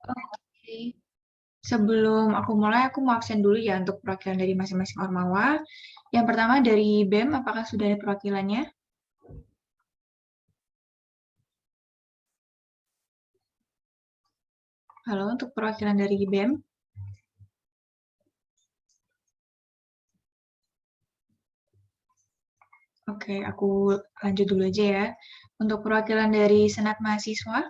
Oke. Sebelum aku mulai, aku mau absen dulu ya untuk perwakilan dari masing-masing ormawa. Yang pertama dari BEM, apakah sudah ada perwakilannya? Halo, untuk perwakilan dari BEM. Oke, aku lanjut dulu aja ya. Untuk perwakilan dari Senat Mahasiswa,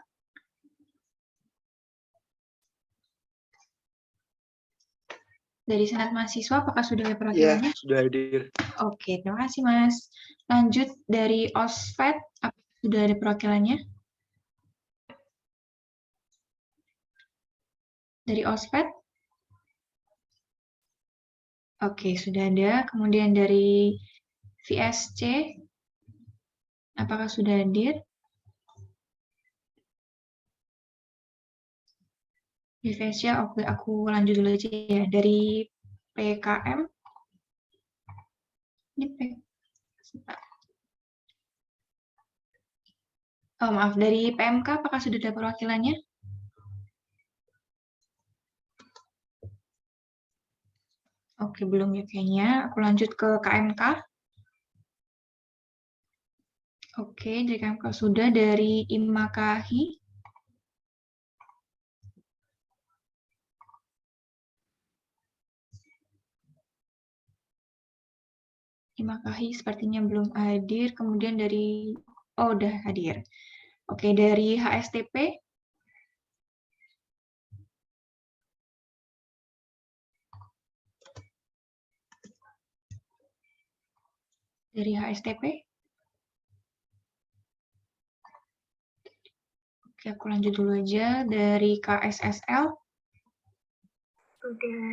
dari Senat Mahasiswa, apakah sudah ada Iya, perwakilannya? sudah hadir. Oke, terima kasih Mas. Lanjut dari OSFED, apakah sudah ada perwakilannya? Dari OSFED? Oke, sudah ada. Kemudian dari VSC, apakah sudah hadir? Di VSC, oke, aku lanjut dulu aja ya. Dari PKM, ini oh, maaf, dari PMK, apakah sudah ada perwakilannya? Oke, belum ya kayaknya. Aku lanjut ke KMK. Oke, dari KMK sudah. Dari IMAKAHI, IMAKAHI sepertinya belum hadir. Kemudian dari, oh udah hadir. Oke, dari HSTP, dari HSTP. Oke, aku lanjut dulu aja. Dari KSSL. Sudah.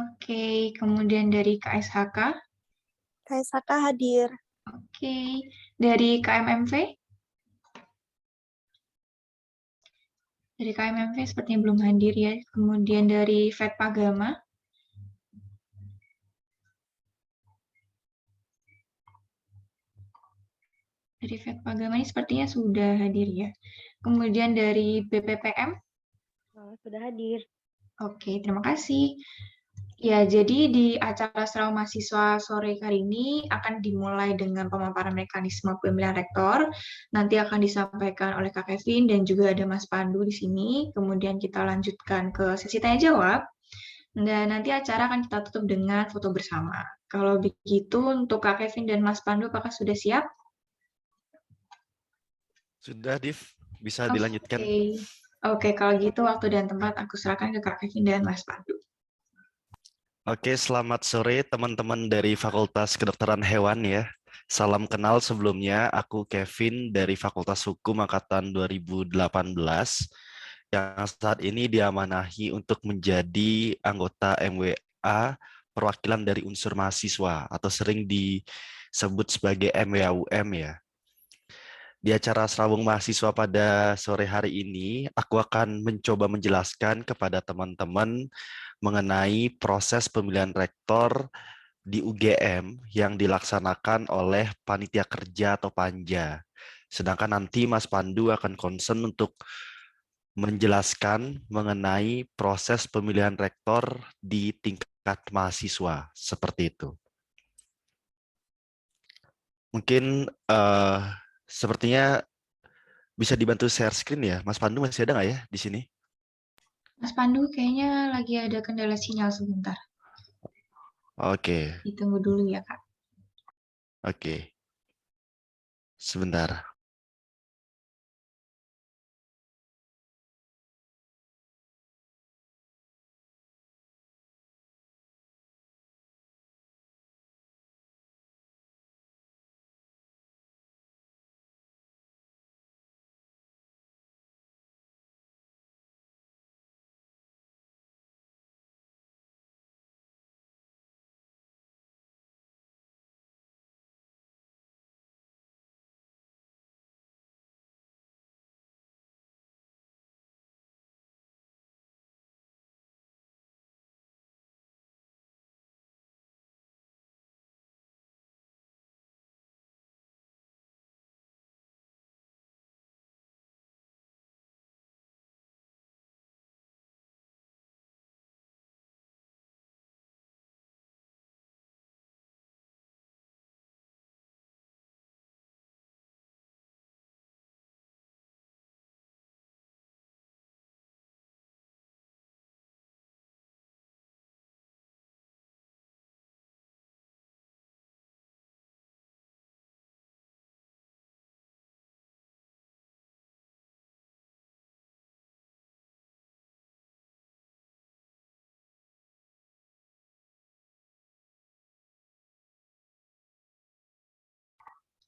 Oke, kemudian dari KSHK. KSHK hadir. Oke, dari KMMV. Dari KMMV sepertinya belum hadir ya. Kemudian dari FED Pagama. Dari FED Pagama ini sepertinya sudah hadir ya. Kemudian dari BPPM. Sudah hadir. Oke, terima kasih. Ya, jadi di acara Serau Mahasiswa sore hari ini akan dimulai dengan pemaparan mekanisme pemilihan rektor. Nanti akan disampaikan oleh Kak Kevin dan juga ada Mas Pandu di sini. Kemudian kita lanjutkan ke sesi tanya jawab. Dan nanti acara akan kita tutup dengan foto bersama. Kalau begitu, untuk Kak Kevin dan Mas Pandu, apakah sudah siap? Sudah, Div. Bisa Oke. dilanjutkan. Oke, kalau gitu waktu dan tempat aku serahkan ke Kak Kevin dan Mas Pandu. Oke, selamat sore teman-teman dari Fakultas Kedokteran Hewan ya. Salam kenal sebelumnya, aku Kevin dari Fakultas Hukum Angkatan 2018 yang saat ini diamanahi untuk menjadi anggota MWA perwakilan dari unsur mahasiswa atau sering disebut sebagai MWAUM ya. Di acara Serawung Mahasiswa pada sore hari ini, aku akan mencoba menjelaskan kepada teman-teman mengenai proses pemilihan rektor di UGM yang dilaksanakan oleh panitia kerja atau panja. Sedangkan nanti Mas Pandu akan concern untuk menjelaskan mengenai proses pemilihan rektor di tingkat mahasiswa. Seperti itu. Mungkin sepertinya bisa dibantu share screen ya. Mas Pandu masih ada nggak ya di sini? Mas Pandu kayaknya lagi ada kendala sinyal sebentar. Oke, Ditunggu dulu ya, Kak. oke. Sebentar.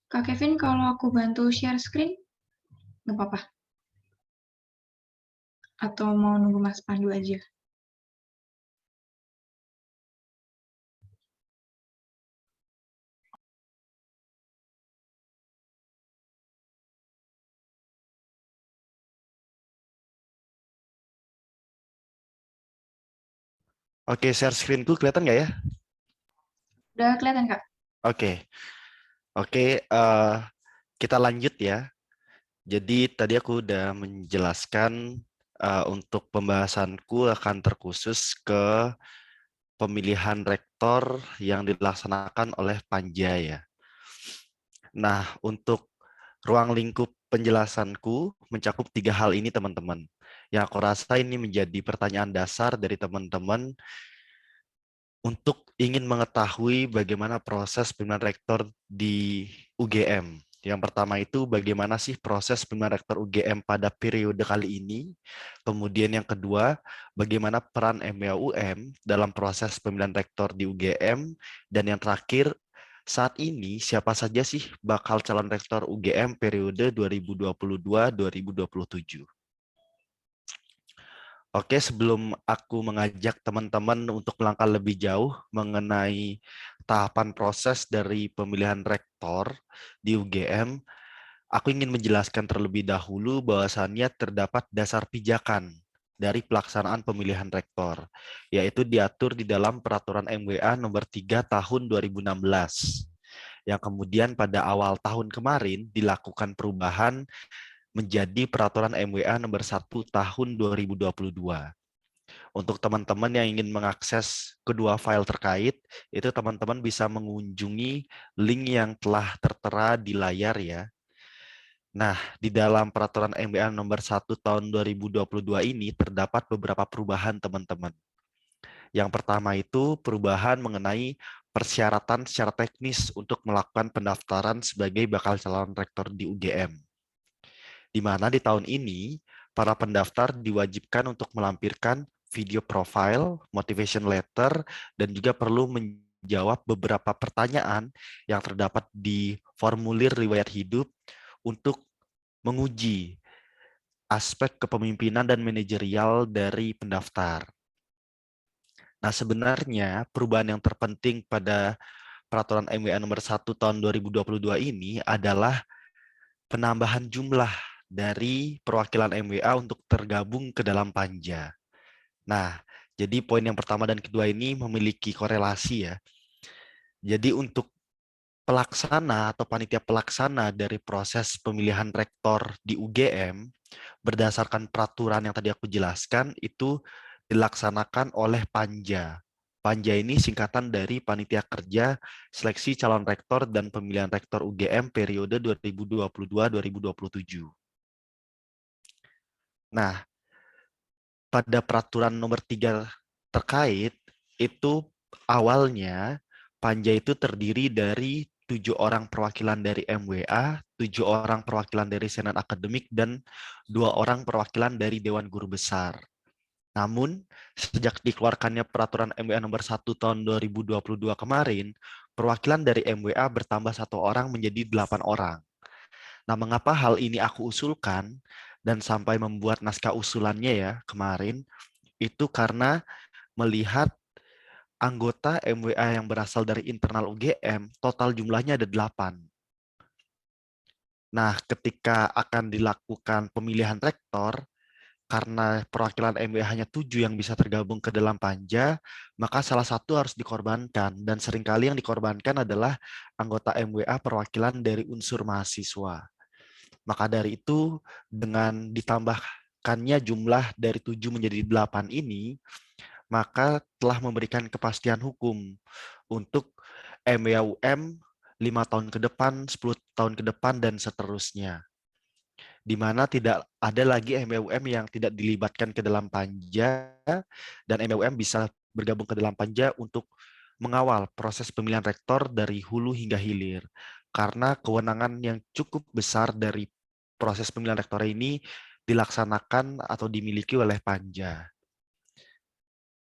Kak Kevin, kalau aku bantu share screen, nggak apa-apa? Atau mau nunggu Mas Pandu aja? Oke, share screen-ku kelihatan nggak ya? Udah kelihatan, Kak? Oke, oke, kita lanjut ya. Jadi tadi aku udah menjelaskan untuk pembahasanku akan terkhusus ke pemilihan rektor yang dilaksanakan oleh Panja ya. Nah, untuk ruang lingkup penjelasanku mencakup 3 hal ini, teman-teman. Yang aku rasa ini menjadi pertanyaan dasar dari teman-teman untuk ingin mengetahui bagaimana proses pemilihan rektor di UGM. Yang pertama itu bagaimana sih proses pemilihan rektor UGM pada periode kali ini. Kemudian yang kedua, bagaimana peran MBAUM dalam proses pemilihan rektor di UGM. Dan yang terakhir, saat ini siapa saja sih bakal calon rektor UGM periode 2022-2027. Oke, sebelum aku mengajak teman-teman untuk melangkah lebih jauh mengenai tahapan proses dari pemilihan rektor di UGM, aku ingin menjelaskan terlebih dahulu bahwasannya terdapat dasar pijakan dari pelaksanaan pemilihan rektor, yaitu diatur di dalam Peraturan MWA Nomor 3 Tahun 2016, yang kemudian pada awal tahun kemarin dilakukan perubahan menjadi Peraturan MWA Nomor 1 Tahun 2022. Untuk teman-teman yang ingin mengakses kedua file terkait, itu teman-teman bisa mengunjungi link yang telah tertera di layar ya. Nah, di dalam Peraturan MBA Nomor 1 Tahun 2022 ini terdapat beberapa perubahan, teman-teman. Yang pertama itu perubahan mengenai persyaratan secara teknis untuk melakukan pendaftaran sebagai bakal calon rektor di UGM. Di mana di tahun ini, para pendaftar diwajibkan untuk melampirkan video profile, motivation letter, dan juga perlu menjawab beberapa pertanyaan yang terdapat di formulir riwayat hidup untuk menguji aspek kepemimpinan dan manajerial dari pendaftar. Nah, sebenarnya perubahan yang terpenting pada Peraturan MWA Nomor 1 Tahun 2022 ini adalah penambahan jumlah dari perwakilan MWA untuk tergabung ke dalam panja. Nah, jadi poin yang pertama dan kedua ini memiliki korelasi ya. Jadi untuk pelaksana atau panitia pelaksana dari proses pemilihan rektor di UGM berdasarkan peraturan yang tadi aku jelaskan itu dilaksanakan oleh Panja. Panja ini singkatan dari Panitia Kerja Seleksi Calon Rektor dan Pemilihan Rektor UGM periode 2022-2027. Nah, pada peraturan nomor 3 terkait, itu awalnya Panja itu terdiri dari 7 orang perwakilan dari MWA, 7 orang perwakilan dari Senat Akademik, dan 2 orang perwakilan dari Dewan Guru Besar. Namun, sejak dikeluarkannya peraturan MWA nomor 1 tahun 2022 kemarin, perwakilan dari MWA bertambah 1 orang menjadi 8 orang. Nah, mengapa hal ini aku usulkan dan sampai membuat naskah usulannya ya kemarin, itu karena melihat anggota MWA yang berasal dari internal UGM, total jumlahnya ada 8. Nah, ketika akan dilakukan pemilihan rektor, karena perwakilan MWA hanya 7 yang bisa tergabung ke dalam panja, maka salah satu harus dikorbankan. Dan seringkali yang dikorbankan adalah anggota MWA perwakilan dari unsur mahasiswa. Maka dari itu, dengan ditambahkannya jumlah dari 7 menjadi 8 ini, maka telah memberikan kepastian hukum untuk MWAUM 5 tahun ke depan, 10 tahun ke depan, dan seterusnya. Di mana tidak ada lagi MWM yang tidak dilibatkan ke dalam panja, dan MWM bisa bergabung ke dalam panja untuk mengawal proses pemilihan rektor dari hulu hingga hilir. Karena kewenangan yang cukup besar dari proses pemilihan rektor ini dilaksanakan atau dimiliki oleh panja.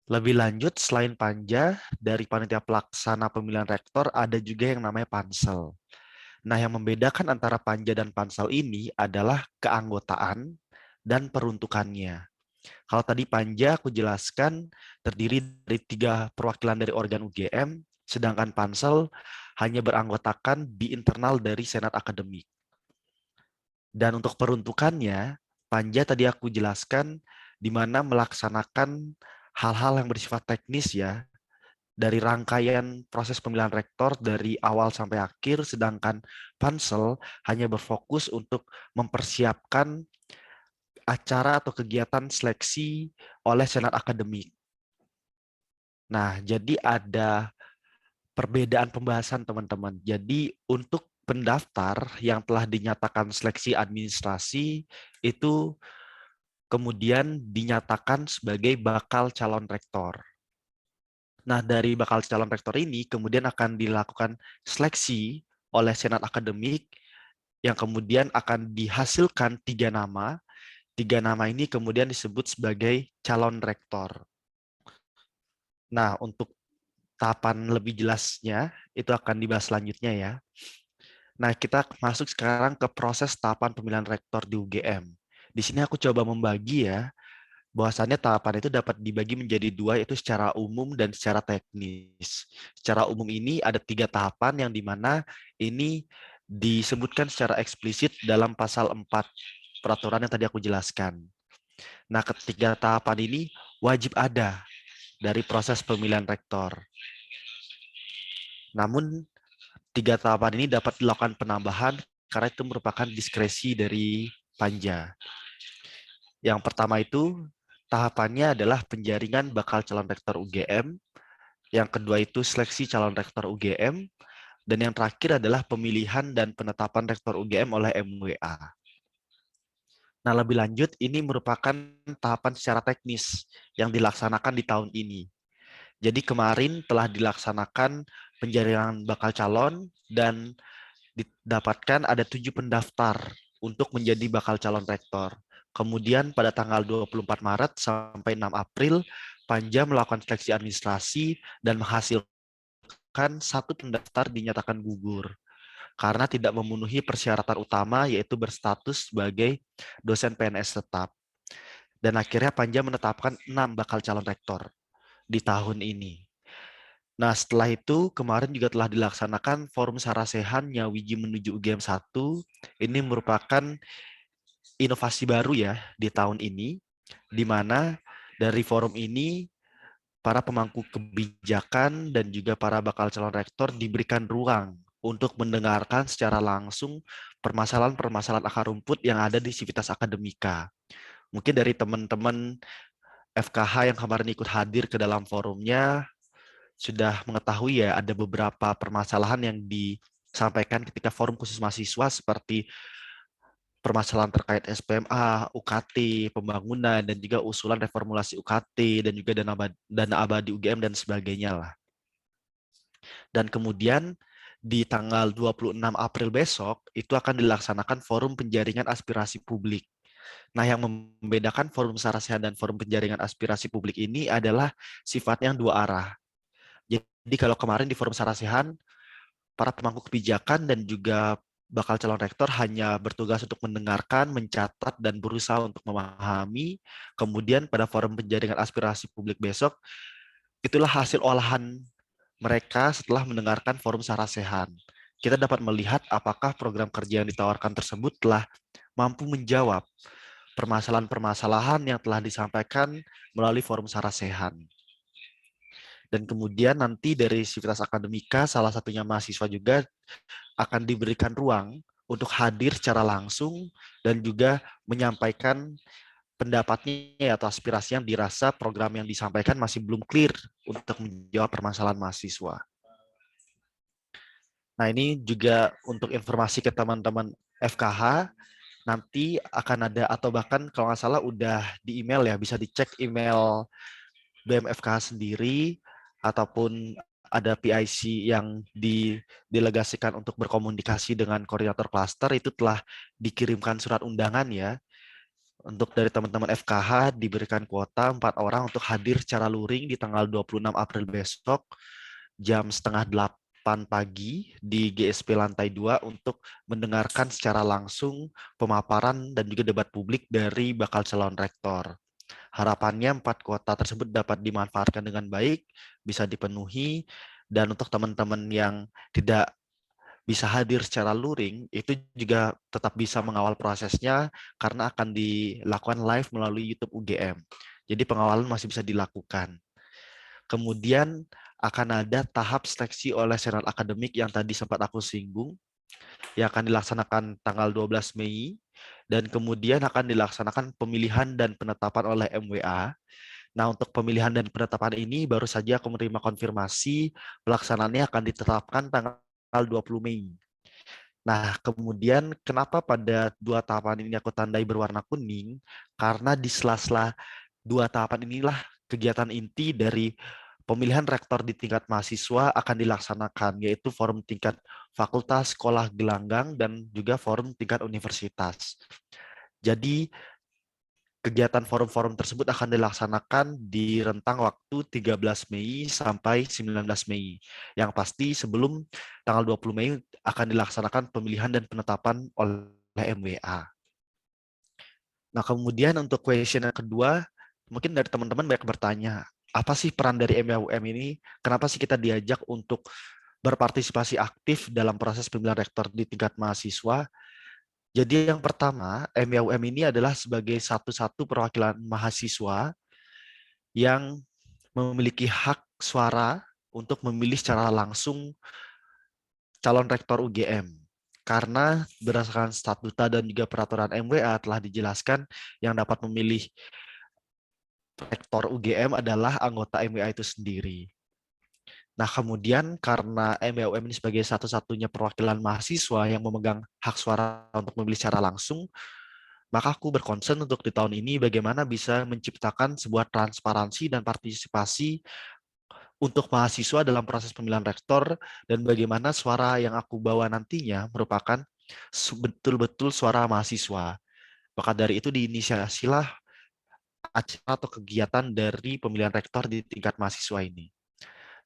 Lebih lanjut, selain panja, dari panitia pelaksana pemilihan rektor ada juga yang namanya pansel. Nah, yang membedakan antara Panja dan Pansel ini adalah keanggotaan dan peruntukannya. Kalau tadi Panja aku jelaskan terdiri dari 3 perwakilan dari organ UGM, sedangkan Pansel hanya beranggotakan di internal dari Senat Akademik. Dan untuk peruntukannya, Panja tadi aku jelaskan di mana melaksanakan hal-hal yang bersifat teknis ya, dari rangkaian proses pemilihan rektor dari awal sampai akhir, sedangkan Pansel hanya berfokus untuk mempersiapkan acara atau kegiatan seleksi oleh Senat Akademik. Nah, jadi ada perbedaan pembahasan teman-teman. Jadi untuk pendaftar yang telah dinyatakan seleksi administrasi itu kemudian dinyatakan sebagai bakal calon rektor. Nah, dari bakal calon rektor ini kemudian akan dilakukan seleksi oleh Senat Akademik yang kemudian akan dihasilkan 3 nama. 3 nama ini kemudian disebut sebagai calon rektor. Nah, untuk tahapan lebih jelasnya itu akan dibahas selanjutnya ya. Nah, kita masuk sekarang ke proses tahapan pemilihan rektor di UGM. Di sini aku coba membagi ya, bahwasannya tahapan itu dapat dibagi menjadi 2, yaitu secara umum dan secara teknis. Secara umum ini ada 3 tahapan yang dimana ini disebutkan secara eksplisit dalam pasal 4 peraturan yang tadi aku jelaskan. Nah, ketiga tahapan ini wajib ada dari proses pemilihan rektor. Namun, 3 tahapan ini dapat dilakukan penambahan karena itu merupakan diskresi dari Panja. Yang pertama itu tahapannya adalah penjaringan bakal calon rektor UGM, yang kedua itu seleksi calon rektor UGM, dan yang terakhir adalah pemilihan dan penetapan rektor UGM oleh MWA. Nah, lebih lanjut, ini merupakan tahapan secara teknis yang dilaksanakan di tahun ini. Jadi kemarin telah dilaksanakan penjaringan bakal calon dan didapatkan ada 7 pendaftar untuk menjadi bakal calon rektor. Kemudian pada tanggal 24 Maret sampai 6 April, Panja melakukan seleksi administrasi dan menghasilkan 1 pendaftar dinyatakan gugur karena tidak memenuhi persyaratan utama yaitu berstatus sebagai dosen PNS tetap. Dan akhirnya Panja menetapkan 6 bakal calon rektor di tahun ini. Nah, setelah itu kemarin juga telah dilaksanakan Forum Sarasehan Nyawiji menuju UGM 1. Ini merupakan inovasi baru ya di tahun ini, di mana dari forum ini para pemangku kebijakan dan juga para bakal calon rektor diberikan ruang untuk mendengarkan secara langsung permasalahan-permasalahan akar rumput yang ada di Sivitas Akademika. Mungkin dari teman-teman FKH yang kemarin ikut hadir ke dalam forumnya sudah mengetahui ya ada beberapa permasalahan yang disampaikan ketika forum khusus mahasiswa seperti permasalahan terkait SPMA, UKT, pembangunan, dan juga usulan reformulasi UKT, dan juga dana abadi UGM, dan sebagainya lah. Dan kemudian di tanggal 26 April besok, itu akan dilaksanakan forum penjaringan aspirasi publik. Nah, yang membedakan forum Sarasehan dan forum penjaringan aspirasi publik ini adalah sifatnya yang 2 arah. Jadi kalau kemarin di forum Sarasehan, para pemangku kebijakan dan juga bakal calon rektor hanya bertugas untuk mendengarkan, mencatat, dan berusaha untuk memahami. Kemudian pada forum penjaringan aspirasi publik besok, itulah hasil olahan mereka setelah mendengarkan forum Sarasehan. Kita dapat melihat apakah program kerja yang ditawarkan tersebut telah mampu menjawab permasalahan-permasalahan yang telah disampaikan melalui forum Sarasehan. Dan kemudian nanti dari Sivitas Akademika, salah satunya mahasiswa juga akan diberikan ruang untuk hadir secara langsung dan juga menyampaikan pendapatnya atau aspirasi yang dirasa program yang disampaikan masih belum clear untuk menjawab permasalahan mahasiswa. Nah, ini juga untuk informasi ke teman-teman FKH, nanti akan ada, atau bahkan kalau nggak salah udah di email ya, bisa dicek email BMFKH sendiri, ataupun ada PIC yang didelegasikan untuk berkomunikasi dengan koordinator klaster, itu telah dikirimkan surat undangan ya. Untuk dari teman-teman FKH diberikan kuota 4 orang untuk hadir secara luring di tanggal 26 April besok jam setengah 8 8 pagi di GSP lantai 2 untuk mendengarkan secara langsung pemaparan dan juga debat publik dari bakal calon rektor. Harapannya 4 kuota tersebut dapat dimanfaatkan dengan baik, bisa dipenuhi, dan untuk teman-teman yang tidak bisa hadir secara luring, itu juga tetap bisa mengawal prosesnya karena akan dilakukan live melalui YouTube UGM. Jadi pengawalan masih bisa dilakukan. Kemudian akan ada tahap seleksi oleh senat akademik yang tadi sempat aku singgung, yang akan dilaksanakan tanggal 12 Mei, dan kemudian akan dilaksanakan pemilihan dan penetapan oleh MWA. Nah, untuk pemilihan dan penetapan ini baru saja aku menerima konfirmasi pelaksanaannya akan ditetapkan tanggal 20 Mei. Nah, kemudian kenapa pada 2 tahapan ini aku tandai berwarna kuning? Karena di sela-sela 2 tahapan inilah kegiatan inti dari pemilihan rektor di tingkat mahasiswa akan dilaksanakan, yaitu forum tingkat fakultas, sekolah, gelanggang, dan juga forum tingkat universitas. Jadi, kegiatan forum-forum tersebut akan dilaksanakan di rentang waktu 13 Mei sampai 19 Mei. Yang pasti sebelum tanggal 20 Mei akan dilaksanakan pemilihan dan penetapan oleh MWA. Nah, kemudian untuk question yang kedua, mungkin dari teman-teman banyak bertanya, apa sih peran dari MWM ini? Kenapa sih kita diajak untuk berpartisipasi aktif dalam proses pemilihan rektor di tingkat mahasiswa? Jadi yang pertama, MWM ini adalah sebagai satu-satu perwakilan mahasiswa yang memiliki hak suara untuk memilih secara langsung calon rektor UGM. Karena berdasarkan statuta dan juga peraturan MWA telah dijelaskan yang dapat memilih rektor UGM adalah anggota MWA itu sendiri. Nah, kemudian karena MWM ini sebagai satu-satunya perwakilan mahasiswa yang memegang hak suara untuk memilih secara langsung, maka aku berkonsen untuk di tahun ini bagaimana bisa menciptakan sebuah transparansi dan partisipasi untuk mahasiswa dalam proses pemilihan rektor, dan bagaimana suara yang aku bawa nantinya merupakan betul-betul suara mahasiswa. Maka dari itu diinisiasilah acara atau kegiatan dari pemilihan rektor di tingkat mahasiswa ini.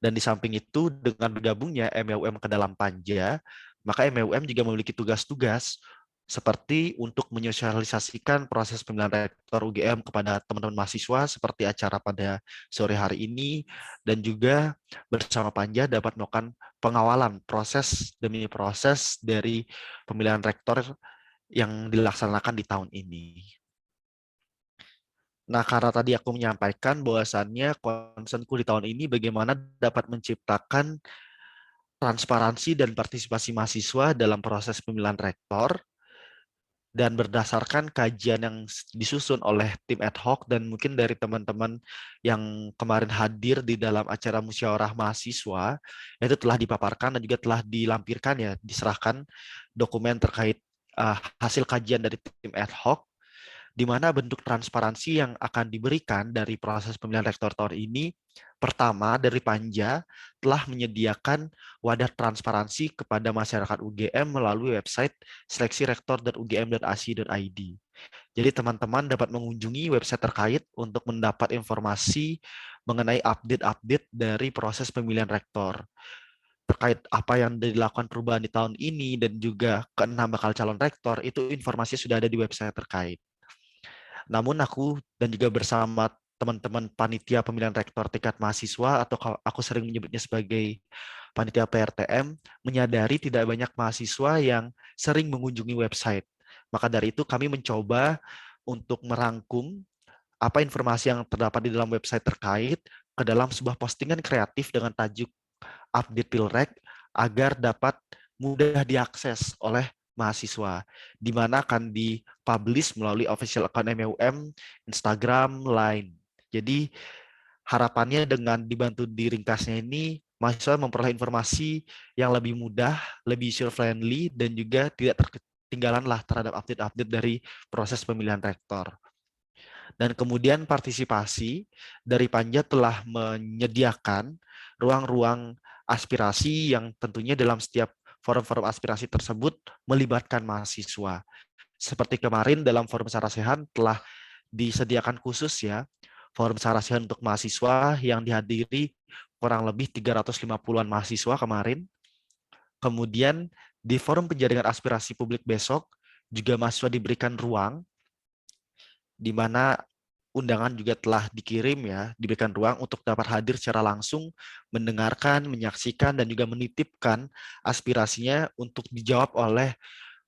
Dan di samping itu, dengan bergabungnya MWM ke dalam Panja, maka MWM juga memiliki tugas-tugas seperti untuk menyosialisasikan proses pemilihan rektor UGM kepada teman-teman mahasiswa seperti acara pada sore hari ini, dan juga bersama Panja dapat melakukan pengawalan proses demi proses dari pemilihan rektor yang dilaksanakan di tahun ini. Nah, karena tadi aku menyampaikan bahwasannya concernku di tahun ini bagaimana dapat menciptakan transparansi dan partisipasi mahasiswa dalam proses pemilihan rektor, dan berdasarkan kajian yang disusun oleh tim ad hoc dan mungkin dari teman-teman yang kemarin hadir di dalam acara musyawarah mahasiswa, itu telah dipaparkan dan juga telah dilampirkan ya, diserahkan dokumen terkait hasil kajian dari tim ad hoc, di mana bentuk transparansi yang akan diberikan dari proses pemilihan rektor tahun ini. Pertama, dari Panja telah menyediakan wadah transparansi kepada masyarakat UGM melalui website seleksirektor.ugm.ac.id. Jadi teman-teman dapat mengunjungi website terkait untuk mendapat informasi mengenai update-update dari proses pemilihan rektor. Terkait apa yang dilakukan perubahan di tahun ini dan juga ke-6 bakal calon rektor, itu informasinya sudah ada di website terkait. Namun aku dan juga bersama teman-teman panitia pemilihan rektor tingkat mahasiswa, atau aku sering menyebutnya sebagai panitia PRTM, menyadari tidak banyak mahasiswa yang sering mengunjungi website. Maka dari itu kami mencoba untuk merangkum apa informasi yang terdapat di dalam website terkait ke dalam sebuah postingan kreatif dengan tajuk Update Pilrek agar dapat mudah diakses oleh mahasiswa, di mana akan dipublish melalui official account MWM, Instagram, Line. Jadi harapannya dengan dibantu diringkasnya ini, mahasiswa memperoleh informasi yang lebih mudah, lebih user friendly, dan juga tidak terketinggalan lah terhadap update-update dari proses pemilihan rektor. Dan kemudian partisipasi dari Panja telah menyediakan ruang-ruang aspirasi yang tentunya dalam setiap forum-forum aspirasi tersebut melibatkan mahasiswa. Seperti kemarin dalam forum Sarasehan telah disediakan khusus ya, forum Sarasehan untuk mahasiswa yang dihadiri kurang lebih 350-an mahasiswa kemarin. Kemudian di forum penjaringan aspirasi publik besok juga mahasiswa diberikan ruang di mana undangan juga telah dikirim ya, diberikan ruang untuk dapat hadir secara langsung, mendengarkan, menyaksikan, dan juga menitipkan aspirasinya untuk dijawab oleh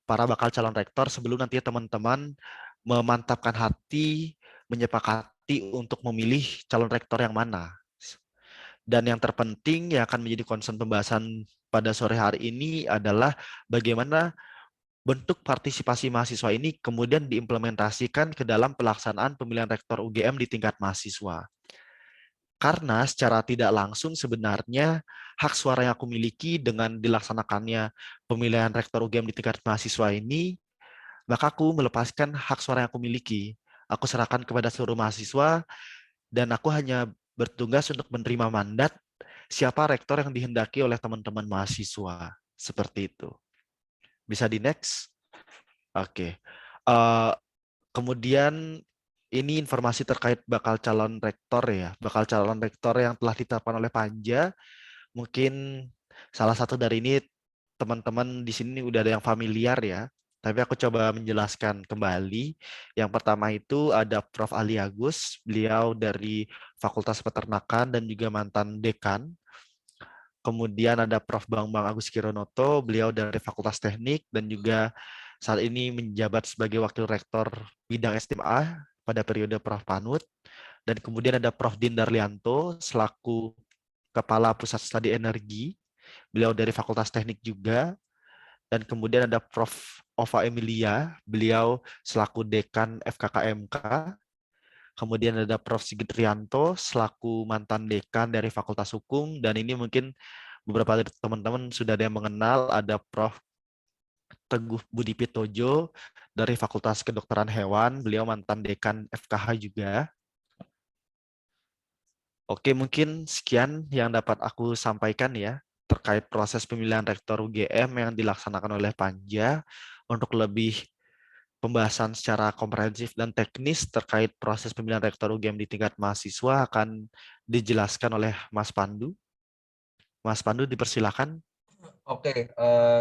para bakal calon rektor sebelum nanti teman-teman memantapkan hati, menyepakati untuk memilih calon rektor yang mana. Dan yang terpenting yang akan menjadi concern pembahasan pada sore hari ini adalah bagaimana bentuk partisipasi mahasiswa ini kemudian diimplementasikan ke dalam pelaksanaan pemilihan rektor UGM di tingkat mahasiswa. Karena secara tidak langsung sebenarnya hak suara yang aku miliki dengan dilaksanakannya pemilihan rektor UGM di tingkat mahasiswa ini, maka aku melepaskan hak suara yang aku miliki. Aku serahkan kepada seluruh mahasiswa dan aku hanya bertugas untuk menerima mandat siapa rektor yang dihendaki oleh teman-teman mahasiswa. Seperti itu. Bisa di next? Oke. Kemudian ini informasi terkait bakal calon rektor ya. Bakal calon rektor yang telah ditetapkan oleh Panja. Mungkin salah satu dari ini teman-teman di sini udah ada yang familiar ya. Tapi aku coba menjelaskan kembali. Yang pertama itu ada Prof. Ali Agus. Beliau dari Fakultas Peternakan dan juga mantan dekan. Kemudian ada Prof. Bambang Agus Kironoto, beliau dari Fakultas Teknik dan juga saat ini menjabat sebagai Wakil Rektor Bidang SMA pada periode Prof. Panut. Dan kemudian ada Prof. Din Darlianto selaku Kepala Pusat Studi Energi, beliau dari Fakultas Teknik juga. Dan kemudian ada Prof. Ova Emilia, beliau selaku Dekan FKKMK. Kemudian ada Prof. Sigit Rianto selaku mantan dekan dari Fakultas Hukum, dan ini mungkin beberapa dari teman-teman sudah ada yang mengenal, ada Prof. Teguh Budi Pitojo dari Fakultas Kedokteran Hewan, beliau mantan dekan FKH juga. Oke, mungkin sekian yang dapat aku sampaikan ya terkait proses pemilihan rektor UGM yang dilaksanakan oleh Panja. Untuk lebih pembahasan secara komprehensif dan teknis terkait proses pemilihan rektor UGM di tingkat mahasiswa akan dijelaskan oleh Mas Pandu. Mas Pandu, dipersilakan. Oke,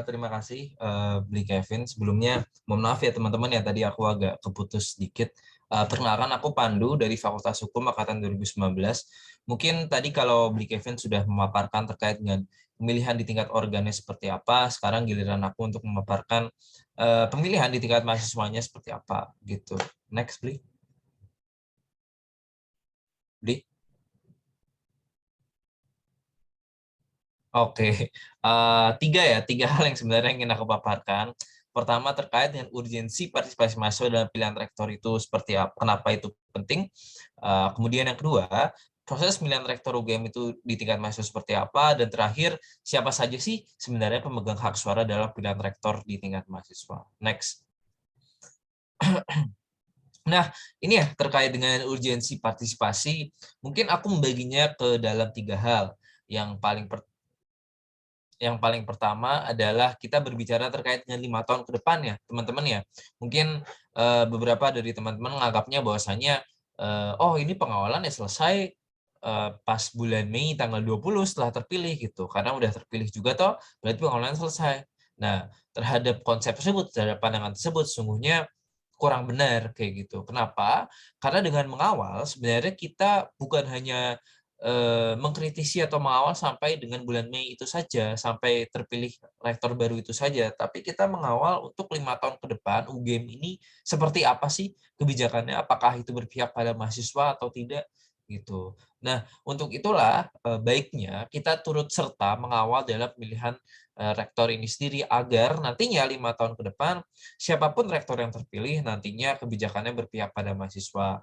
terima kasih Bli Kevin. Sebelumnya, mohon maaf ya teman-teman ya, tadi aku agak keputus sedikit. Perkenalkan, aku Pandu dari Fakultas Hukum Angkatan 2019. Mungkin tadi kalau Bli Kevin sudah memaparkan terkait dengan pemilihan di tingkat organnya seperti apa, sekarang giliran aku untuk memaparkan pemilihan di tingkat mahasiswanya seperti apa, gitu. Next, Bli. Bli. Oke, tiga hal yang sebenarnya ingin aku paparkan. Pertama, terkait dengan urgensi partisipasi mahasiswa dalam pilihan rektor itu seperti apa, kenapa itu penting. Kemudian yang kedua, proses pemilihan rektor UGM itu di tingkat mahasiswa seperti apa, dan terakhir, siapa saja sih sebenarnya pemegang hak suara dalam pilihan rektor di tingkat mahasiswa. Next. Nah, ini ya terkait dengan urgensi partisipasi, mungkin aku membaginya ke dalam tiga hal. Yang paling pertama adalah kita berbicara terkait dengan 5 tahun ke depan ya, teman-teman ya. Mungkin beberapa dari teman-teman menganggapnya bahwasanya, oh ini pengawalan ya selesai pas bulan Mei tanggal 20 setelah terpilih gitu. Karena udah terpilih juga toh, berarti pengawalan selesai. Nah, terhadap konsep tersebut, terhadap pandangan tersebut, sungguhnya kurang benar kayak gitu. Kenapa? Karena dengan mengawal, sebenarnya kita bukan hanya mengkritisi atau mengawal sampai dengan bulan Mei itu saja, sampai terpilih rektor baru itu saja, tapi kita mengawal untuk 5 tahun ke depan UGM ini seperti apa sih kebijakannya, apakah itu berpihak pada mahasiswa atau tidak gitu. Nah, untuk itulah baiknya kita turut serta mengawal dalam pemilihan rektor ini sendiri agar nantinya 5 tahun ke depan siapapun rektor yang terpilih nantinya kebijakannya berpihak pada mahasiswa.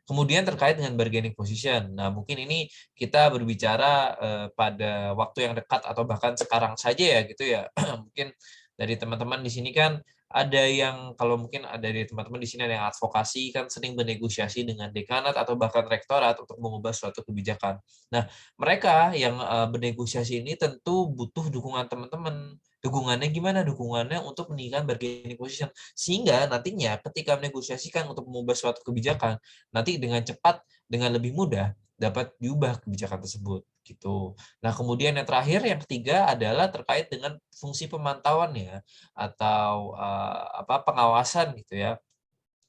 Kemudian terkait dengan bargaining position. Nah, mungkin ini kita berbicara pada waktu yang dekat atau bahkan sekarang saja ya gitu ya. Mungkin dari teman-teman di sini kan ada yang, kalau mungkin ada dari teman-teman di sini ada yang advokasi kan sering bernegosiasi dengan dekanat atau bahkan rektorat untuk mengubah suatu kebijakan. Nah, mereka yang bernegosiasi ini tentu butuh dukungan teman-teman. Dukungannya gimana? Dukungannya untuk meningkatkan bargaining position. Sehingga nantinya ketika menegosiasikan untuk mengubah suatu kebijakan, nanti dengan cepat, dengan lebih mudah dapat diubah kebijakan tersebut. gitu. Nah, kemudian yang terakhir, yang ketiga adalah terkait dengan fungsi pemantauan ya, atau pengawasan gitu ya.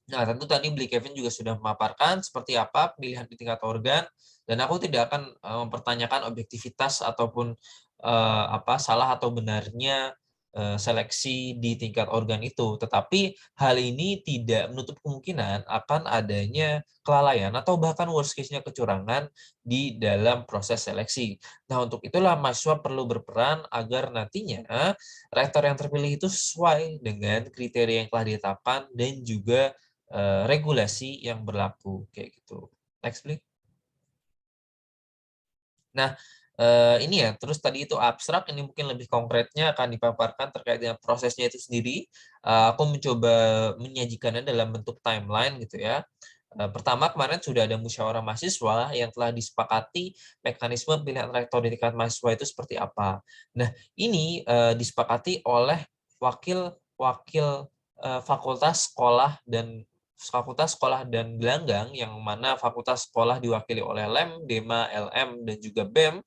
Nah, tentu tadi Bli Kevin juga sudah memaparkan seperti apa pemilihan di tingkat organ, dan aku tidak akan mempertanyakan objektivitas ataupun salah atau benarnya seleksi di tingkat organ itu. Tetapi hal ini tidak menutup kemungkinan akan adanya kelalaian atau bahkan worst case-nya kecurangan di dalam proses seleksi. Nah, untuk itulah mahasiswa perlu berperan agar nantinya rektor yang terpilih itu sesuai dengan kriteria yang telah ditetapkan dan juga regulasi yang berlaku kayak gitu. Next, please. Nah, ini ya, terus tadi itu abstrak, ini mungkin lebih konkretnya akan dipaparkan terkait dengan prosesnya itu sendiri. Aku mencoba menyajikannya dalam bentuk timeline gitu ya. Pertama, kemarin sudah ada musyawarah mahasiswa yang telah disepakati mekanisme pilihan rektor di tingkat mahasiswa itu seperti apa. Nah, ini disepakati oleh wakil-wakil Fakultas Sekolah dan Gelanggang, yang mana Fakultas Sekolah diwakili oleh LEM, DEMA, LM, dan juga BEM.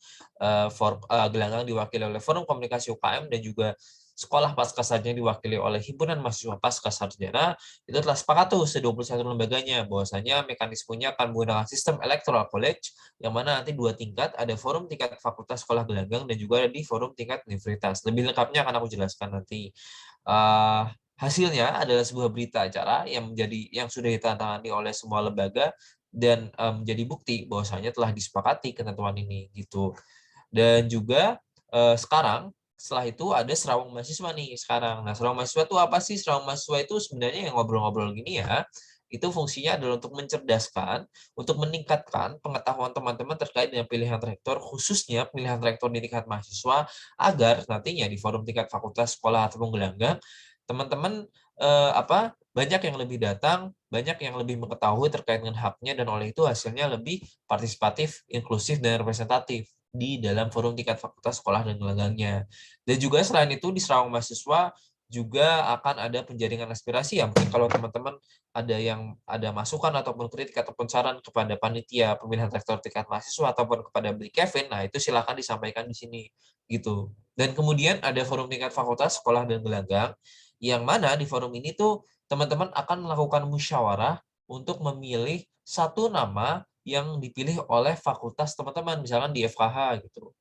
Gelanggang diwakili oleh Forum Komunikasi UKM, dan juga Sekolah Pascasarjana diwakili oleh Himpunan Mahasiswa Pascasarjana. Itu telah sepakat tuh se-21 lembaganya bahwasanya mekanismenya akan menggunakan sistem electoral college, yang mana nanti 2 tingkat, ada forum tingkat Fakultas Sekolah Gelanggang dan juga ada di forum tingkat universitas. Lebih lengkapnya akan aku jelaskan nanti. Hasilnya adalah sebuah berita acara yang sudah ditandatangani oleh semua lembaga dan menjadi bukti bahwasanya telah disepakati ketentuan ini gitu. Dan juga sekarang setelah itu ada serawang mahasiswa nih sekarang. Nah, serawang mahasiswa itu apa sih? Serawang mahasiswa itu sebenarnya yang ngobrol-ngobrol gini ya, itu fungsinya adalah untuk mencerdaskan, untuk meningkatkan pengetahuan teman-teman terkait dengan pilihan rektor, khususnya pilihan rektor di tingkat mahasiswa, agar nantinya di forum tingkat fakultas, sekolah, ataupun gelanggang, teman-teman banyak yang lebih datang, banyak yang lebih mengetahui terkait dengan haknya, dan oleh itu hasilnya lebih partisipatif, inklusif, dan representatif di dalam forum tingkat fakultas, sekolah, dan gelanggangnya. Dan juga selain itu di serawang mahasiswa juga akan ada penjaringan aspirasi ya. Mungkin kalau teman-teman ada masukan ataupun kritik ataupun saran kepada panitia pemilihan rektor tingkat mahasiswa ataupun kepada Bli Kevin, nah itu silakan disampaikan di sini gitu. Dan kemudian ada forum tingkat fakultas, sekolah, dan gelanggang, yang mana di forum ini tuh teman-teman akan melakukan musyawarah untuk memilih satu nama yang dipilih oleh fakultas teman-teman, misalkan di FKH gitu.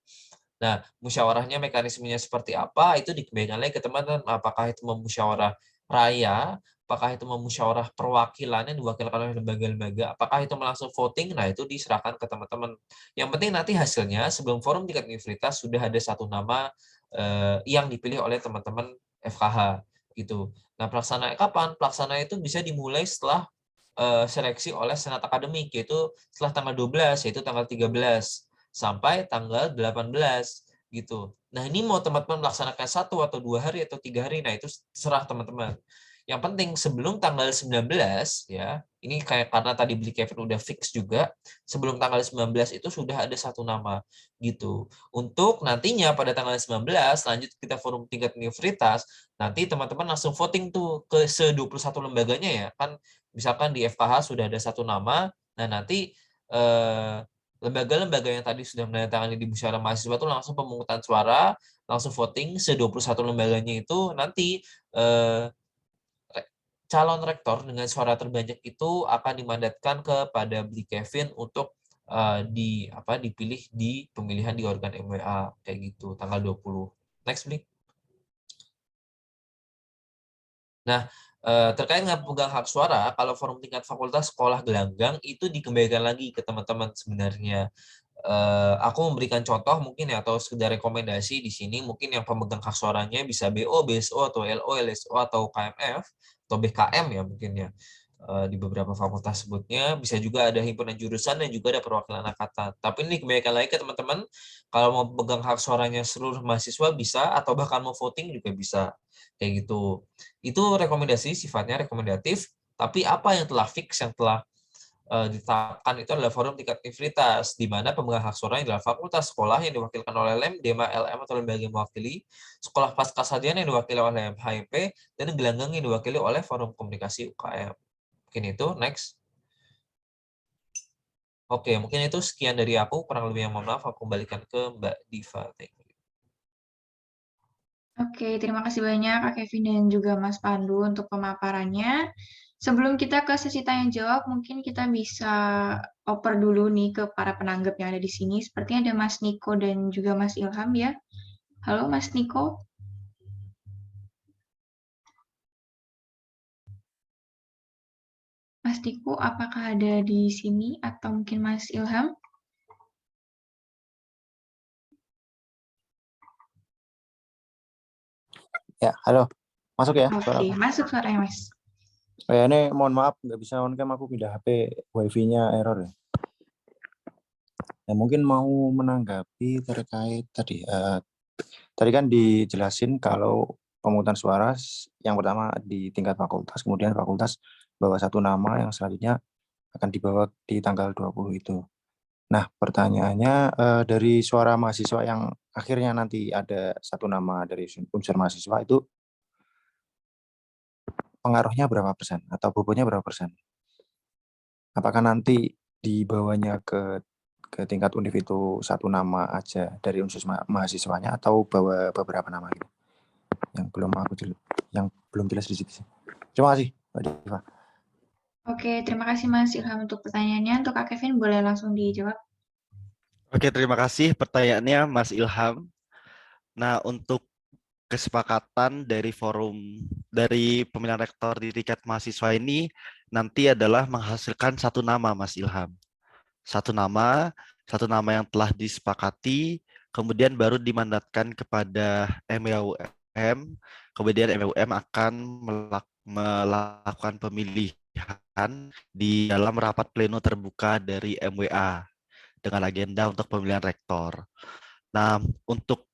Nah, musyawarahnya mekanismenya seperti apa, itu dikembalikan lagi ke teman-teman. Apakah itu musyawarah raya, apakah itu musyawarah perwakilan yang diwakilkan oleh lembaga-lembaga, apakah itu langsung voting, nah itu diserahkan ke teman-teman. Yang penting nanti hasilnya, sebelum forum tingkat universitas, sudah ada satu nama yang dipilih oleh teman-teman FKH. Gitu. Nah, pelaksanaan kapan? Pelaksanaan itu bisa dimulai setelah seleksi oleh Senat Akademik, yaitu setelah tanggal 12, yaitu tanggal 13 sampai tanggal 18 gitu. Nah, ini mau teman-teman melaksanakan 1 atau 2 hari atau 3 hari, nah itu serah teman-teman. Yang penting sebelum tanggal 19 ya, ini kayak karena tadi Bli Kevin udah fix juga, sebelum tanggal 19 itu sudah ada satu nama gitu. Untuk nantinya pada tanggal 19 lanjut kita forum tingkat universitas, nanti teman-teman langsung voting tuh ke se-21 lembaganya ya. Kan misalkan di FKH sudah ada satu nama, nah nanti lembaga-lembaga yang tadi sudah menandatangani di musyawarah mahasiswa itu langsung pemungutan suara, langsung voting se-21 lembaganya itu, nanti calon rektor dengan suara terbanyak itu akan dimandatkan kepada Bli Kevin untuk dipilih di pemilihan di organ MWA kayak gitu tanggal 20. Next, Bli. Nah, terkait dengan pemegang hak suara, kalau forum tingkat fakultas, sekolah, gelanggang itu dikembalikan lagi ke teman-teman sebenarnya. Aku memberikan contoh mungkin ya, atau sekedar rekomendasi di sini, mungkin yang pemegang hak suaranya bisa BO, BSO, atau LO, LSO, atau KMF, atau BKM ya mungkin ya. Di beberapa fakultas sebutnya, bisa juga ada himpunan jurusan dan juga ada perwakilan angkatan. Tapi ini kembalikan lagi ke teman-teman, kalau mau pegang hak suaranya seluruh mahasiswa bisa, atau bahkan mau voting juga bisa. Kayak gitu. Itu rekomendasi, sifatnya rekomendatif, tapi apa yang telah fix, yang telah ditetapkan itu adalah forum tingkat universitas, di mana pemegang hak suaranya adalah fakultas, sekolah yang diwakilkan oleh LEM, DEMA, LM atau lembaga yang mewakili, sekolah pascasarjana yang diwakili oleh HMP, dan gelanggang yang diwakili oleh forum komunikasi UKM. Mungkin itu, next. Oke, mungkin itu sekian dari aku. Kurang lebih yang mohon maaf, aku kembalikan ke Mbak Diva. Thank you. Oke, terima kasih banyak Kak Kevin dan juga Mas Pandu untuk pemaparannya. Sebelum kita ke sesi tanya jawab, mungkin kita bisa oper dulu nih ke para penanggap yang ada di sini. Sepertinya ada Mas Niko dan juga Mas Ilham ya. Halo Mas Niko. Mas Niko, apakah ada di sini atau mungkin Mas Ilham? Ya, halo. Masuk ya suara Oke, aku? masuk suaranya Mas. Oh ya, ini mohon maaf nggak bisa on cam, aku pindah HP, wifi-nya error ya. Ya mungkin mau menanggapi terkait tadi. Tadi kan dijelasin kalau pemungutan suara yang pertama di tingkat fakultas, kemudian fakultas bawa satu nama yang selanjutnya akan dibawa di tanggal 20 itu. Nah, pertanyaannya dari suara mahasiswa yang akhirnya nanti ada satu nama dari unsur mahasiswa itu pengaruhnya berapa persen atau bobotnya berapa persen? Apakah nanti dibawanya ke tingkat univ itu satu nama aja dari unsur mahasiswanya atau bawa beberapa nama gitu? Yang belum jelas di situ sih. Terima kasih, Mbak Diva. Oke, terima kasih Mas Ilham untuk pertanyaannya. Untuk Kak Kevin, boleh langsung dijawab. Oke, terima kasih pertanyaannya Mas Ilham. Nah, untuk kesepakatan dari forum dari pemilihan rektor di tingkat mahasiswa ini nanti adalah menghasilkan satu nama, Mas Ilham. Satu nama yang telah disepakati, kemudian baru dimandatkan kepada MEUM, kemudian MEUM akan melakukan pemilihan di dalam rapat pleno terbuka dari MWA dengan agenda untuk pemilihan rektor. Nah, untuk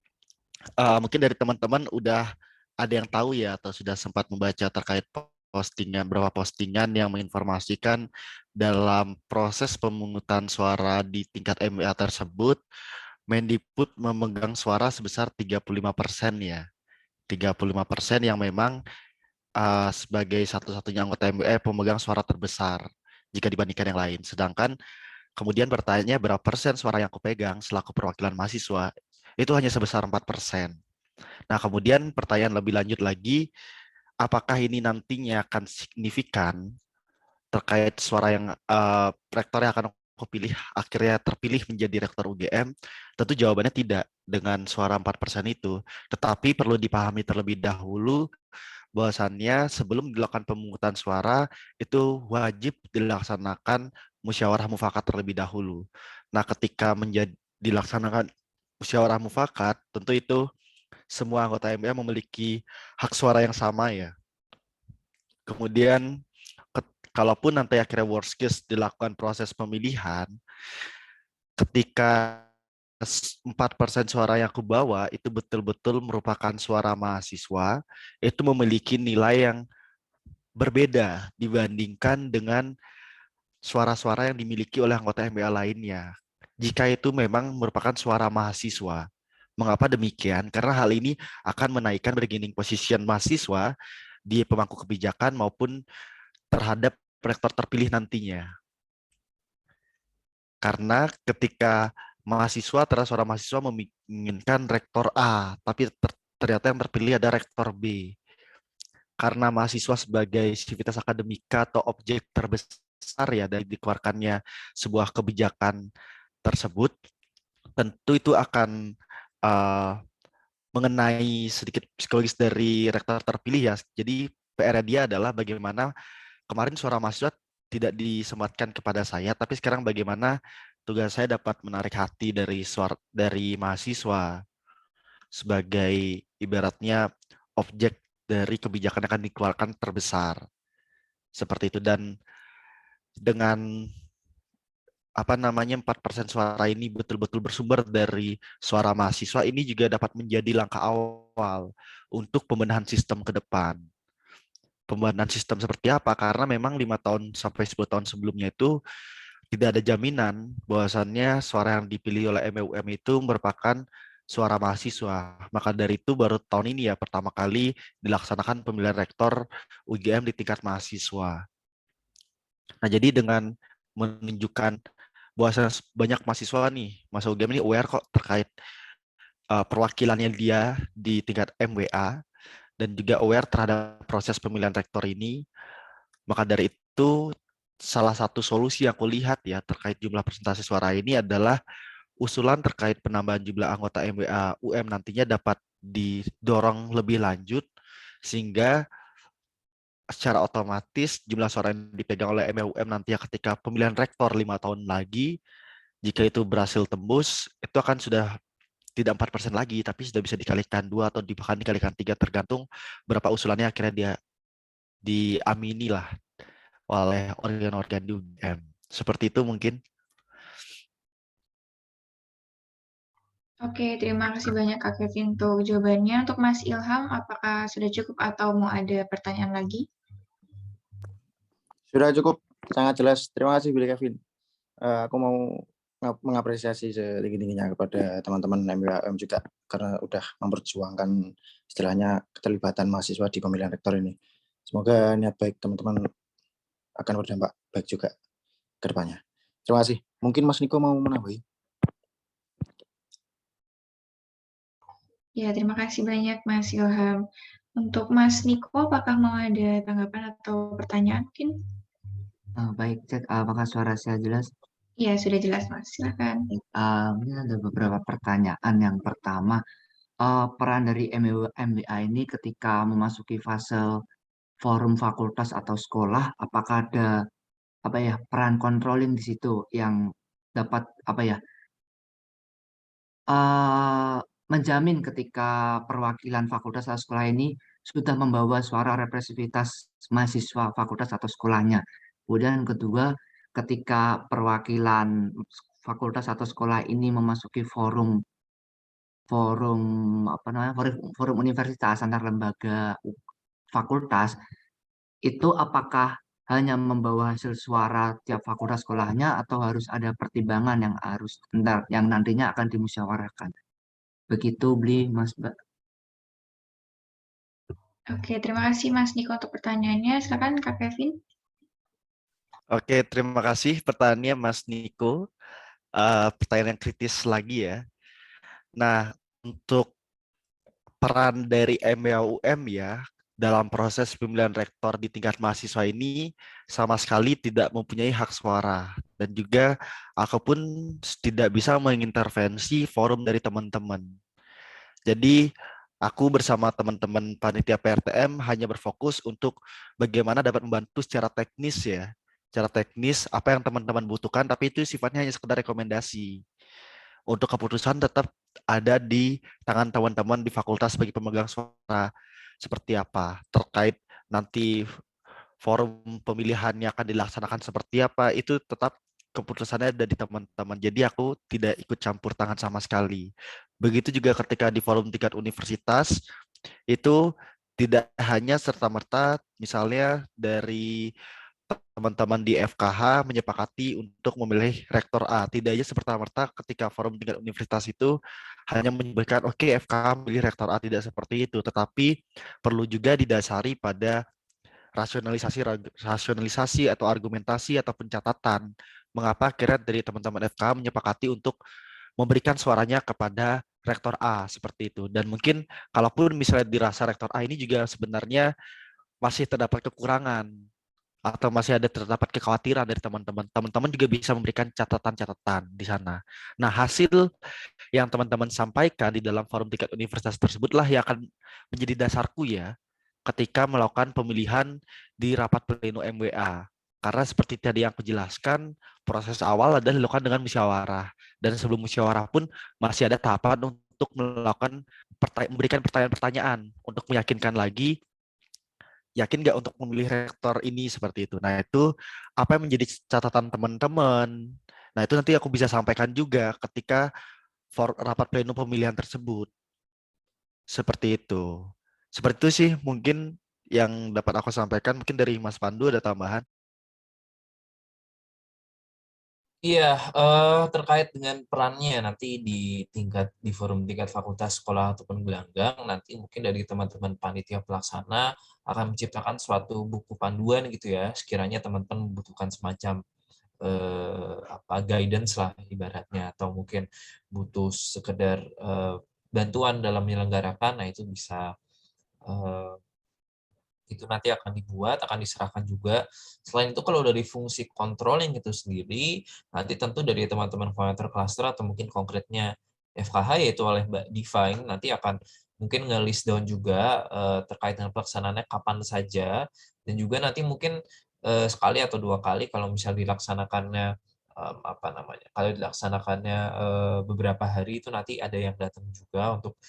mungkin dari teman-teman udah ada yang tahu ya atau sudah sempat membaca terkait beberapa postingan yang menginformasikan dalam proses pemungutan suara di tingkat MWA tersebut, Mendikbud memegang suara sebesar 35% ya. 35% yang memang sebagai satu-satunya anggota MWA pemegang suara terbesar jika dibandingkan yang lain. Sedangkan kemudian bertanya berapa persen suara yang aku pegang selaku perwakilan mahasiswa, itu hanya sebesar 4%. Nah, kemudian pertanyaan lebih lanjut lagi, apakah ini nantinya akan signifikan terkait suara yang rektor yang akan aku pilih akhirnya terpilih menjadi rektor UGM? Tentu jawabannya tidak dengan suara 4% itu. Tetapi perlu dipahami terlebih dahulu bahwasannya sebelum dilakukan pemungutan suara itu wajib dilaksanakan musyawarah mufakat terlebih dahulu. Nah, ketika dilaksanakan musyawarah mufakat, tentu itu semua anggota MBA memiliki hak suara yang sama ya. Kemudian kalaupun nanti akhirnya worst case dilakukan proses pemilihan, ketika 4% suara yang aku bawa itu betul-betul merupakan suara mahasiswa, itu memiliki nilai yang berbeda dibandingkan dengan suara-suara yang dimiliki oleh anggota MBA lainnya. Jika itu memang merupakan suara mahasiswa. Mengapa demikian? Karena hal ini akan menaikkan bargaining position mahasiswa di pemangku kebijakan maupun terhadap rektor terpilih nantinya. Karena ketika suara mahasiswa menginginkan rektor A, tapi ternyata yang terpilih ada rektor B. Karena mahasiswa sebagai sivitas akademika atau objek terbesar ya dari dikeluarkannya sebuah kebijakan tersebut, tentu itu akan mengenai sedikit psikologis dari rektor terpilih ya. Jadi PR dia adalah bagaimana kemarin suara mahasiswa tidak disematkan kepada saya, tapi sekarang bagaimana tugas saya dapat menarik hati dari mahasiswa sebagai ibaratnya objek dari kebijakan yang akan dikeluarkan terbesar. Seperti itu. Dan dengan 4% suara ini betul-betul bersumber dari suara mahasiswa, ini juga dapat menjadi langkah awal untuk pembenahan sistem ke depan. Pembenahan sistem seperti apa? Karena memang 5 tahun sampai 10 tahun sebelumnya itu tidak ada jaminan bahwasannya suara yang dipilih oleh MEUM itu merupakan suara mahasiswa. Maka dari itu baru tahun ini ya pertama kali dilaksanakan pemilihan rektor UGM di tingkat mahasiswa. Nah, jadi dengan menunjukkan bahwasanya banyak mahasiswa nih, Mas UGM ini aware kok terkait perwakilannya dia di tingkat MWA dan juga aware terhadap proses pemilihan rektor ini. Maka dari itu, salah satu solusi yang aku lihat ya terkait jumlah presentasi suara ini adalah usulan terkait penambahan jumlah anggota MWA UM nantinya dapat didorong lebih lanjut sehingga secara otomatis jumlah suara yang dipegang oleh MWA UM nantinya ketika pemilihan rektor 5 tahun lagi, jika itu berhasil tembus, itu akan sudah tidak 4% lagi, tapi sudah bisa dikalikan 2 atau bahkan dikalikan 3 tergantung berapa usulannya akhirnya dia diamini lah oleh organ-organ di UGM. Seperti itu mungkin. Oke, terima kasih banyak Kak Kevin untuk jawabannya. Untuk Mas Ilham, apakah sudah cukup atau mau ada pertanyaan lagi? Sudah cukup, sangat jelas. Terima kasih Billy Kevin. Aku mau mengapresiasi setinggi-tingginya kepada teman-teman MWAM juga karena udah memperjuangkan istilahnya keterlibatan mahasiswa di pemilihan rektor ini. Semoga niat baik teman-teman akan berdampak baik juga ke depannya. Terima kasih. Mungkin Mas Niko mau menambahi. Ya, terima kasih banyak Mas Ilham. Untuk Mas Niko, apakah mau ada tanggapan atau pertanyaan mungkin? Baik, cek apakah suara saya jelas? Ya, sudah jelas Mas. Silakan. Ini ada beberapa pertanyaan. Yang pertama, peran dari MWA ini ketika memasuki fase forum fakultas atau sekolah, apakah ada peran controlling di situ yang dapat eh, menjamin ketika perwakilan fakultas atau sekolah ini sudah membawa suara representativitas mahasiswa fakultas atau sekolahnya. Kemudian kedua, ketika perwakilan fakultas atau sekolah ini memasuki forum forum forum universitas antar lembaga fakultas, itu apakah hanya membawa hasil suara tiap fakultas sekolahnya atau harus ada pertimbangan yang nantinya akan dimusyawarahkan. Begitu beli Mas Mbak. Oke, terima kasih Mas Niko untuk pertanyaannya. Silakan Kak Kevin. Oke, terima kasih pertanyaannya Mas Niko. Pertanyaan yang kritis lagi ya. Nah, untuk peran dari MWUM ya dalam proses pemilihan rektor di tingkat mahasiswa ini sama sekali tidak mempunyai hak suara dan juga aku pun tidak bisa mengintervensi forum dari teman-teman. Jadi aku bersama teman-teman panitia PRTM hanya berfokus untuk bagaimana dapat membantu secara teknis ya. Secara teknis apa yang teman-teman butuhkan tapi itu sifatnya hanya sekedar rekomendasi. Untuk keputusan tetap ada di tangan teman-teman di fakultas sebagai pemegang suara seperti apa terkait nanti forum pemilihannya akan dilaksanakan seperti apa itu tetap keputusannya ada di teman-teman. Jadi aku tidak ikut campur tangan sama sekali. Begitu juga ketika di forum tingkat universitas itu tidak hanya serta-merta misalnya dari teman-teman di FKH menyepakati untuk memilih rektor A. Tidak aja seperti-merta ketika forum tingkat universitas itu hanya menyebutkan oke, FKH memilih rektor A, tidak seperti itu, tetapi perlu juga didasari pada rasionalisasi atau argumentasi atau pencatatan mengapa akhirnya dari teman-teman FKH menyepakati untuk memberikan suaranya kepada rektor A seperti itu. Dan mungkin kalaupun misalnya dirasa rektor A ini juga sebenarnya masih terdapat kekurangan atau masih ada terdapat kekhawatiran dari teman-teman, teman-teman juga bisa memberikan catatan-catatan di sana. Nah, hasil yang teman-teman sampaikan di dalam forum tingkat universitas tersebutlah yang akan menjadi dasarku ya ketika melakukan pemilihan di rapat pleno MWA. Karena seperti tadi yang aku jelaskan, proses awal adalah dilakukan dengan musyawarah. Dan sebelum musyawarah pun masih ada tahapan untuk melakukan memberikan pertanyaan-pertanyaan untuk meyakinkan lagi yakin nggak untuk memilih rektor ini seperti itu. Nah, itu apa yang menjadi catatan teman-teman. Nah, itu nanti aku bisa sampaikan juga ketika rapat pleno pemilihan tersebut. Seperti itu. Seperti itu sih mungkin yang dapat aku sampaikan. Mungkin dari Mas Pandu ada tambahan. Iya, terkait dengan perannya nanti di forum tingkat fakultas, sekolah ataupun gelanggang, nanti mungkin dari teman-teman panitia pelaksana akan menciptakan suatu buku panduan gitu ya, sekiranya teman-teman membutuhkan semacam guidance lah ibaratnya, atau mungkin butuh sekedar bantuan dalam menyelenggarakan, nah itu bisa itu nanti akan dibuat, akan diserahkan juga. Selain itu kalau dari fungsi controlling itu sendiri, nanti tentu dari teman-teman koordinator cluster atau mungkin konkretnya FKH yaitu oleh Mbak Diva ini nanti akan mungkin nge-list down juga terkait dengan pelaksanaannya kapan saja, dan juga nanti mungkin sekali atau 2 kali kalau misal dilaksanakannya kalau dilaksanakannya beberapa hari itu nanti ada yang datang juga untuk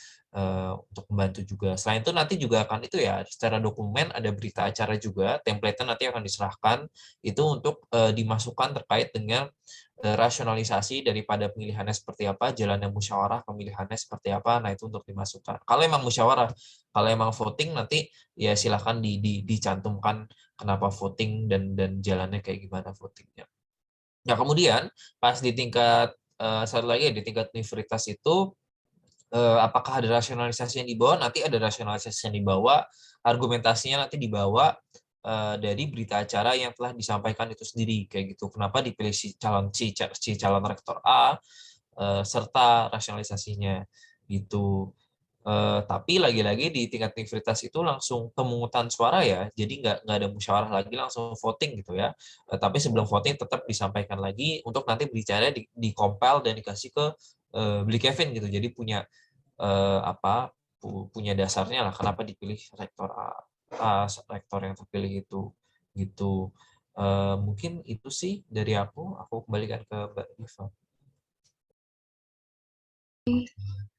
membantu juga. Selain itu nanti juga akan itu ya secara dokumen ada berita acara juga, template-nya nanti akan diserahkan itu untuk dimasukkan terkait dengan rasionalisasi daripada pemilihannya seperti apa, jalannya musyawarah pemilihannya seperti apa, nah itu untuk dimasukkan. Kalau emang musyawarah, kalau emang voting nanti ya silahkan dicantumkan kenapa voting dan jalannya kayak gimana votingnya. Nah kemudian pas di tingkat satu lagi di tingkat universitas itu apakah ada rasionalisasi yang dibawa? Nanti ada rasionalisasi yang dibawa, argumentasinya nanti dibawa dari berita acara yang telah disampaikan itu sendiri kayak gitu. Kenapa dipilih si calon rektor A serta rasionalisasinya gitu. Tapi lagi-lagi di tingkat universitas itu langsung pemungutan suara ya, jadi nggak ada musyawarah lagi, langsung voting gitu ya. Tapi sebelum voting tetap disampaikan lagi untuk nanti bicara di-compile dan dikasih ke Beli Kevin gitu. Jadi punya dasarnya lah kenapa dipilih rektor rektor yang terpilih itu gitu. Mungkin itu sih dari aku kembalikan ke Mbak Diva.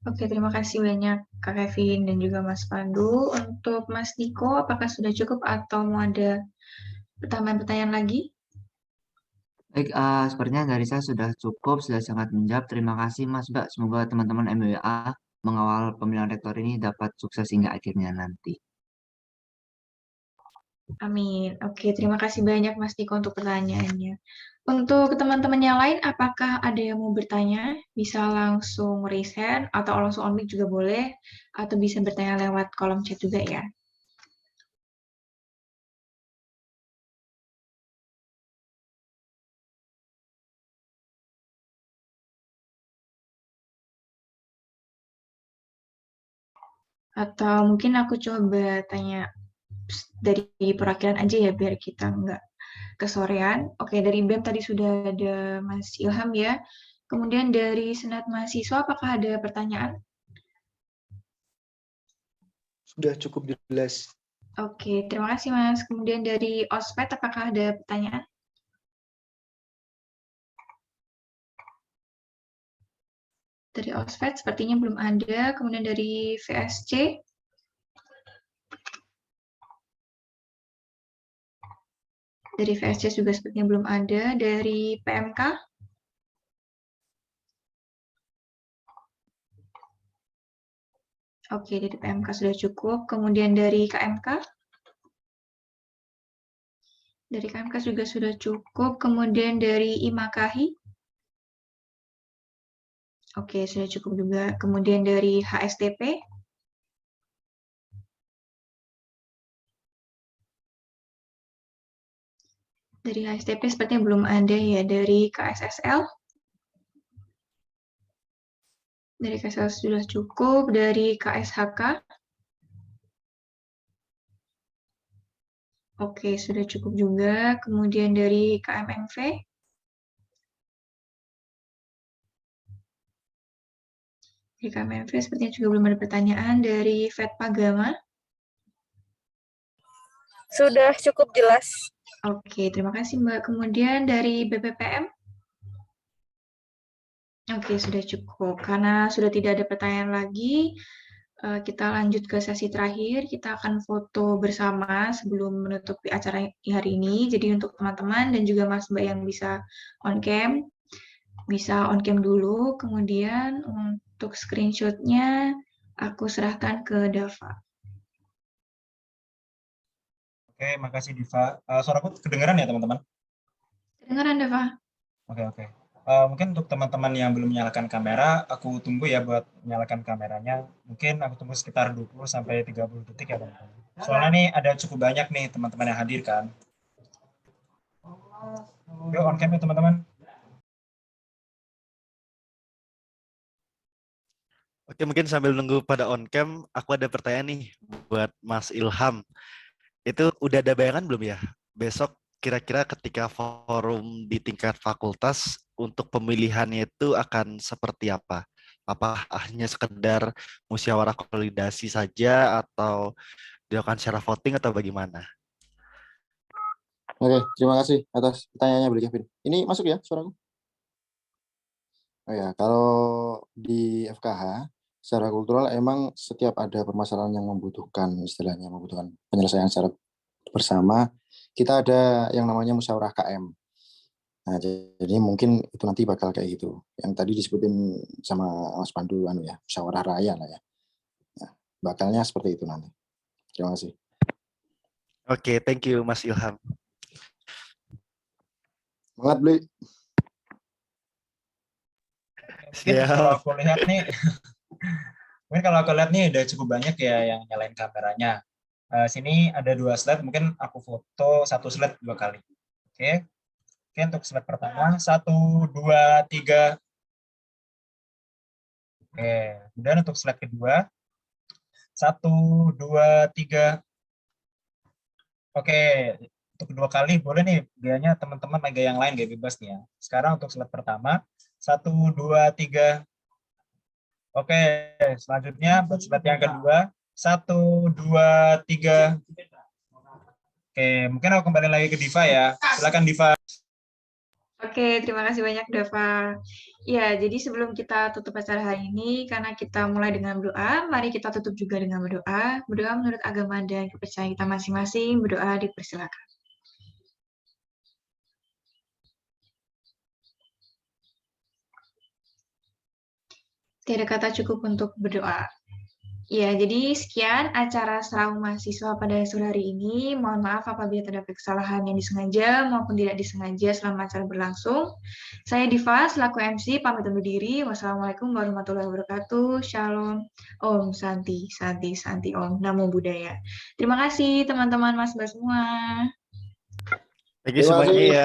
Oke, terima kasih banyak Kak Kevin dan juga Mas Pandu. Untuk Mas Niko, apakah sudah cukup atau mau ada pertanyaan-pertanyaan lagi? Baik, sepertinya dari saya sudah cukup, sudah sangat menjawab. Terima kasih Mas Mbak. Semoga teman-teman MWA mengawal pemilihan rektor ini dapat sukses hingga akhirnya nanti. Amin. Oke, terima kasih banyak Mas Niko untuk pertanyaannya. Untuk teman-teman yang lain, apakah ada yang mau bertanya? Bisa langsung raise hand atau langsung on mic juga boleh, atau bisa bertanya lewat kolom chat juga ya. Atau mungkin aku coba tanya dari perwakilan aja ya, biar kita nggak kesorean. Oke, dari BEM tadi sudah ada Mas Ilham ya. Kemudian dari Senat Mahasiswa, apakah ada pertanyaan? Sudah cukup jelas. Oke, terima kasih Mas. Kemudian dari OSPED, apakah ada pertanyaan? Dari OSPED sepertinya belum ada. Kemudian dari VSC. Dari VSC juga sepertinya belum ada. Dari PMK. Oke, dari PMK sudah cukup. Kemudian dari KMK. Dari KMK juga sudah cukup. Kemudian dari IMAKAHI. Oke, sudah cukup juga. Kemudian dari HSTP. Dari HSTP sepertinya belum ada ya. Dari KSSL. Dari KSSL sudah cukup. Dari KSHK. Oke, sudah cukup juga. Kemudian dari KMMV. Dari KMMV sepertinya juga belum ada pertanyaan. Dari Vetpagama. Sudah cukup jelas. Oke, terima kasih Mbak. Kemudian dari BPPM. Oke, sudah cukup. Karena sudah tidak ada pertanyaan lagi, kita lanjut ke sesi terakhir. Kita akan foto bersama sebelum menutupi acara hari ini. Jadi untuk teman-teman dan juga Mas Mbak yang bisa on cam, bisa on cam dulu. Kemudian untuk screenshot-nya aku serahkan ke Dava. Oke, makasih Diva. Suaraku kedengeran ya teman-teman? Kedengaran Dava? Oke. Mungkin untuk teman-teman yang belum menyalakan kamera, aku tunggu ya buat menyalakan kameranya. Mungkin aku tunggu sekitar 20-30 detik ya teman-teman. Soalnya nih ada cukup banyak nih teman-teman yang hadir kan. Yuk on cam ya teman-teman. Oke, mungkin sambil nunggu pada on cam, aku ada pertanyaan nih buat Mas Ilham. Itu udah ada bayangan belum ya? Besok kira-kira ketika forum di tingkat fakultas untuk pemilihannya itu akan seperti apa? Apa hanya sekedar musyawarah konsolidasi saja atau dilakukan secara voting atau bagaimana? Oke, terima kasih atas pertanyaannya, Beli Kevin. Ini masuk ya suaraku? Oh ya, kalau di FKH secara kultural emang setiap ada permasalahan yang membutuhkan istilahnya membutuhkan penyelesaian secara bersama, kita ada yang namanya musyawarah KM. Nah, jadi mungkin itu nanti bakal kayak gitu. Yang tadi disebutin sama Mas Pandu ya, musyawarah raya lah ya. Nah, bakalnya seperti itu nanti. Terima kasih. Oke, thank you Mas Ilham. Semangat, Beli. Mungkin kalau aku lihat nih, mungkin kalau aku lihat nih udah cukup banyak ya yang nyalain kameranya. Sini ada 2 slide, mungkin aku foto 1 slide 2 kali. Oke, untuk slide pertama 1, 2, 3. Oke, kemudian untuk slide kedua 1, 2, 3. Oke, untuk kedua kali boleh nih, biasanya teman-teman mega yang lain gak bebas nih ya. Sekarang untuk slide pertama 1, 2, 3. Oke, selanjutnya buat slide yang kedua 1, 2, 3. Oke, mungkin aku kembali lagi ke Diva ya. Silakan Diva. Oke, terima kasih banyak Dava. Ya, jadi sebelum kita tutup acara hari ini, karena kita mulai dengan berdoa, mari kita tutup juga dengan berdoa. Berdoa menurut agama dan kepercayaan kita masing-masing, berdoa dipersilakan. Tiada kata cukup untuk berdoa. Ya, jadi sekian acara Serau Mahasiswa pada sore hari ini. Mohon maaf apabila terdapat kesalahan yang disengaja maupun tidak disengaja selama acara berlangsung. Saya Diva, selaku MC, pamit undur diri. Wassalamualaikum warahmatullahi wabarakatuh. Shalom. Om Santi, Santi, Santi, Om. Namo Buddhaya. Terima kasih teman-teman Mas semua. Thank you semuanya ya.